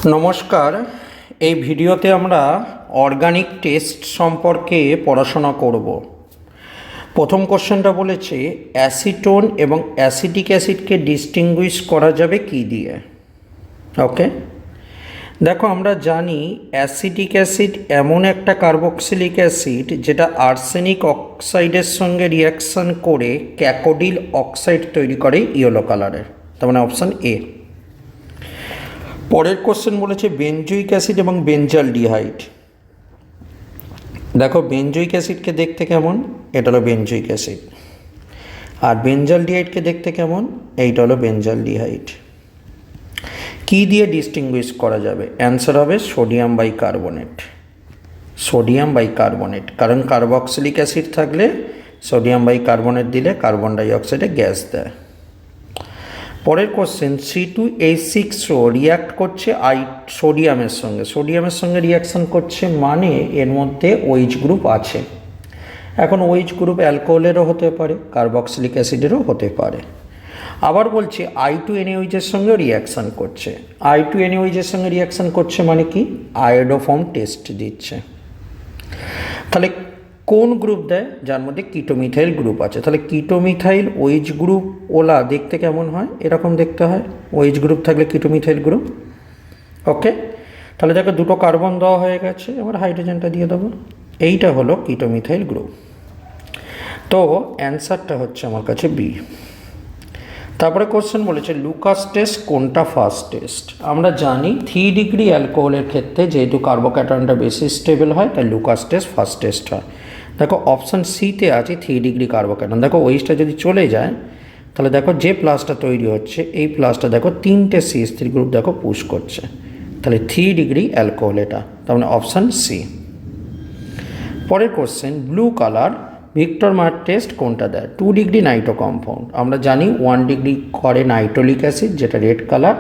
নমস্কার। এই ভিডিওতে আমরা অর্গানিক টেস্ট সম্পর্কে পড়াশোনা করব। প্রথম কোশ্চেনটা বলেছে অ্যাসিটোন এবং অ্যাসিটিক অ্যাসিডকে ডিস্টিংগুইশ করা যাবে কি দিয়ে। ওকে, দেখো আমরা জানি অ্যাসিটিক অ্যাসিড এমন একটা কার্বক্সিলিক অ্যাসিড যেটা আর্সেনিক অক্সাইডের সঙ্গে রিয়াকশান করে ক্যাকোডিল অক্সাইড তৈরি করে ইয়েলো কালারের, তার মানে অপশান এ। পরের কোশ্চেন বলেছে বেনজোইক অ্যাসিড এবং বেঞ্জালডিহাইড। দেখো বেনজোইক অ্যাসিডকে দেখতে কেমন, এটা হলো বেনজোইক অ্যাসিড, আর বেঞ্জালডিহাইডকে দেখতে কেমন, এইটা হলো বেঞ্জালডিহাইড। কী দিয়ে ডিস্টিংগুইশ করা যাবে? অ্যান্সার হবে সোডিয়াম বাইকার্বনেট। সোডিয়াম বাইকার্বনেট, কারণ কার্বক্সিলিক অ্যাসিড থাকলে সোডিয়াম বাইকার্বনেট দিলে কার্বন ডাইঅক্সাইডে গ্যাস দেয়। পরের কোশ্চেন C2H6O রিয়াক্ট করছে সোডিয়ামের সঙ্গে রিয়াকশান করছে, মানে এর মধ্যে OH গ্রুপ আছে। এখন OH গ্রুপ অ্যালকোহলেরও হতে পারে, কার্বক্সিলিক অ্যাসিডেরও হতে পারে। আবার বলছে I2NaOH সঙ্গেও রিয়াকশান করছে। I2NaOH সঙ্গে রিয়াকশান করছে মানে কি? আয়োডোফর্ম টেস্ট দিচ্ছে। তাহলে কোন গ্রুপ দেয়? যার মধ্যে কিটোমিথাইল গ্রুপ আছে। তাহলে কিটোমিথাইল OH গ্রুপ ওলা দেখতে কেমন হয়? এরকম দেখতে হয়। OH গ্রুপ থাকলে কিটোমিথাইল গ্রুপ। ওকে, তাহলে দেখো দুটো কার্বন দেওয়া হয়ে গেছে, এবার হাইড্রোজেনটা দিয়ে দেবো। এইটা হলো কিটোমিথাইল গ্রুপ। তো অ্যান্সারটা হচ্ছে আমার কাছে বি। তারপরে কোশ্চেন বলেছে লুকাস টেস্ট কোনটা ফার্স্ট টেস্ট? আমরা জানি 3 ডিগ্রি অ্যালকোহলের ক্ষেত্রে যেহেতু কার্বোক্যাটায়নটা বেশি স্টেবল হয়, তাই লুকাস টেস্ট ফার্স্ট টেস্ট হয়। দেখো অপশান সিতে আছে 3 ডিগ্রি কার্বোক্যাটায়ন। দেখো ওইটা যদি চলে যায় তাহলে দেখো যে প্লাসটা তৈরি হচ্ছে, এই প্লাসটা দেখো 3টে CH3 গ্রুপ দেখো পুশ করছে, তাহলে 3 ডিগ্রি অ্যালকোহল এটা, তার মানে অপশান সি। পরের কোশ্চেন ব্লু কালার ভিক্টর মার টেস্ট কোনটা দেয়? 2 ডিগ্রি নাইট্রো কম্পাউন্ড। আমরা জানি 1 ডিগ্রি করে নাইট্রোলিক অ্যাসিড যেটা রেড কালার,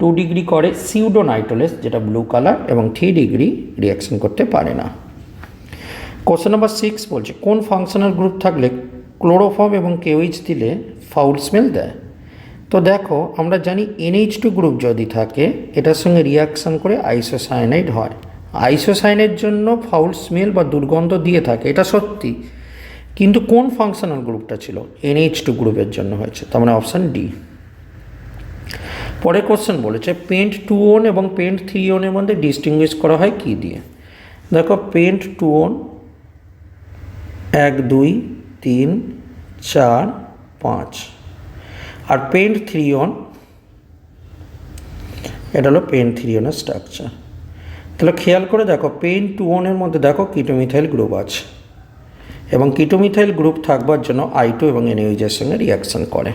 2 ডিগ্রি করে সিউডো নাইট্রোলেস যেটা ব্লু কালার, এবং 3 ডিগ্রি রিয়াকশন করতে পারে না। কোশ্চেন নাম্বার 6 বলছে কোন ফাংশনাল গ্রুপ থাকলে ক্লোরোফর্ম এবং KOH দিলে ফাউল স্মেল দেয়? তো দেখো আমরা জানি NH2 গ্রুপ যদি থাকে এটার সঙ্গে রিয়াকশান করে আইসোসায়ানাইড হয়। আইসোসায়ানাইডের জন্য ফাউল স্মেল বা দুর্গন্ধ দিয়ে থাকে, এটা সত্যি, কিন্তু কোন ফাংশনাল গ্রুপটা ছিল? NH2 গ্রুপের জন্য হয়েছে, তার মানে অপশান ডি। পরের কোশ্চেন বলেছে পেন্ট 2 এবং পেন্ট 3 এর মধ্যে ডিস্টিংগুইশ করা হয় কি দিয়ে? দেখো পেন্ট 2 1 2 3 4 5, আর পেন্ট 3 এটা হলো পেন্ট 3 এর স্ট্রাকচার। তাহলে খেয়াল করে দেখো পেন্ট 2 এর মধ্যে দেখো কিটোমিথাইল গ্রুপ আছে, এবং কিটোমিথাইল গ্রুপ থাকবার জন্য I2 এবং NaOH এর সঙ্গে রিয়াকশান করে।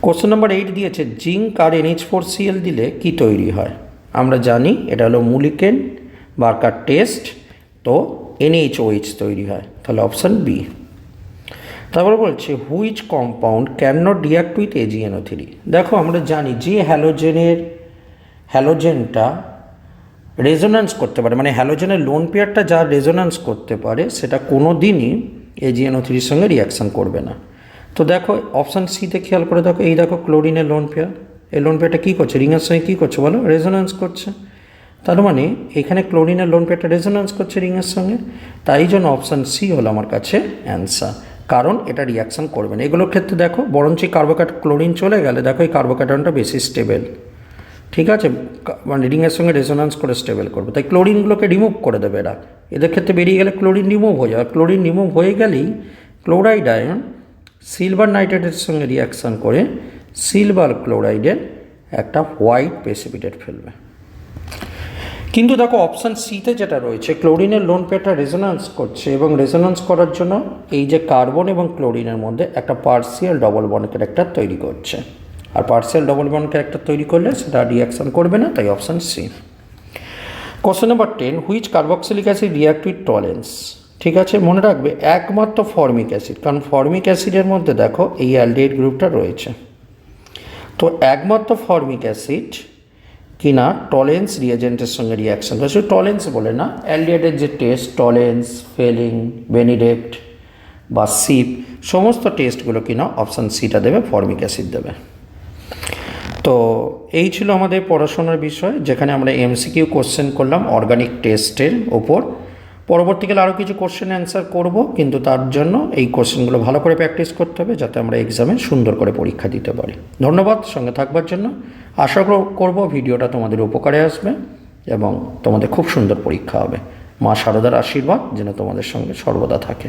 কোশ্চেন নাম্বার 8 দিয়েছে জিঙ্ক আর NH4Cl দিলে কি তৈরি হয়? আমরা জানি এটা হলো মুলিকেন বার্কার টেস্ট, তো NaOH তৈরি হয়, তাহলে অপশান বি। তারপরে বলছে which compound can not react with AgNO3। দেখো আমরা জানি যে হ্যালোজেনটা রেজোন্যান্স করতে পারে, মানে হ্যালোজেনের লোন পেয়ারটা যা রেজোন্যান্স করতে পারে সেটা কোনো দিনই AgNO3 সঙ্গে রিয়াকশান করবে না। তো দেখো অপশান সিতে খেয়াল করে দেখো, এই দেখো ক্লোরিনের লোন পেয়ার, এই লোন পেয়ারটা কী করছে? রিংয়ের সঙ্গে কী করছে বলো? রেজোন্যান্স করছে। তার মানে এখানে ক্লোরিনের লোন পেয়ারটা রেজোন্যান্স করছে রিংয়ের সঙ্গে, তাই জন্য অপশান সি হলো আমার কাছে অ্যান্সার, কারণ এটা রিয়াকশান করবে না। এগুলোর ক্ষেত্রে দেখো বরঞ্চ ক্লোরিন চলে গেলে দেখো এই কার্বোক্যাটায়নটা বেশি স্টেবল, ঠিক আছে, মানে রিংয়ের সঙ্গে রেজোন্যান্স করে স্টেবল করবে, তাই ক্লোরিনগুলোকে রিমুভ করে দেবে এরা। এদের ক্ষেত্রে বেরিয়ে গেলে ক্লোরিন রিমুভ হয়ে যাবে। ক্লোরিন রিমুভ হয়ে গেলেই ক্লোরাইড আয়ন সিলভার নাইট্রেটের সঙ্গে রিয়াকশান করে সিলভার ক্লোরাইডের একটা হোয়াইট প্রেসিপিটেট ফেলবে। কিন্তু দেখো অপশান সিতে যেটা রয়েছে ক্লোরিনের লোন পেয়ারটা রেজোন্যান্স করছে, এবং রেজোন্যান্স করার জন্য এই যে কার্বন এবং ক্লোরিনের মধ্যে একটা পার্সিয়াল ডবল বন্ড ক্যারেক্টার তৈরি করছে, আর পার্সিয়াল ডবল বন্ড ক্যারেক্টার তৈরি করলে সেটা রিয়াকশান করবে না, তাই option c. Question number 10 which carboxylic acid react with Tollens. ঠিক আছে, মনে রাখবে একমাত্র ফর্মিক অ্যাসিড, কারণ ফর্মিক অ্যাসিডের মধ্যে দেখো এই অ্যালডিহাইড গ্রুপটা রয়েছে, তো একমাত্র ফর্মিক অ্যাসিড কিনা টলেন্স রিয়েজেন্টের সঙ্গে রিয়াকশান করে। শুধু টলেন্স বলে না, অ্যালডিহাইডের যে টেস্ট টলেন্স, ফেলিং, বেনিডেক্ট বা সিপ, সমস্ত টেস্টগুলো কিনা অপশান সিটা দেবে, ফর্মিক অ্যাসিড দেবে। তো এই ছিল আমাদের পড়াশোনার বিষয়, যেখানে আমরা এমসিকিউ কোশ্চেন করলাম অর্গানিক টেস্টের ওপর। পরবর্তীকালে আরও কিছু কোশ্চেন অ্যান্সার করব, কিন্তু তার জন্য এই কোশ্চেনগুলো ভালো করে প্র্যাকটিস করতে হবে, যাতে আমরা এক্সামে সুন্দর করে পরীক্ষা দিতে পারি। ধন্যবাদ সঙ্গে থাকবার জন্য। আশা করব ভিডিওটা তোমাদের উপকারে আসবে এবং তোমাদের খুব সুন্দর পরীক্ষা হবে। মা শারদার আশীর্বাদ যেন তোমাদের সঙ্গে সর্বদা থাকে।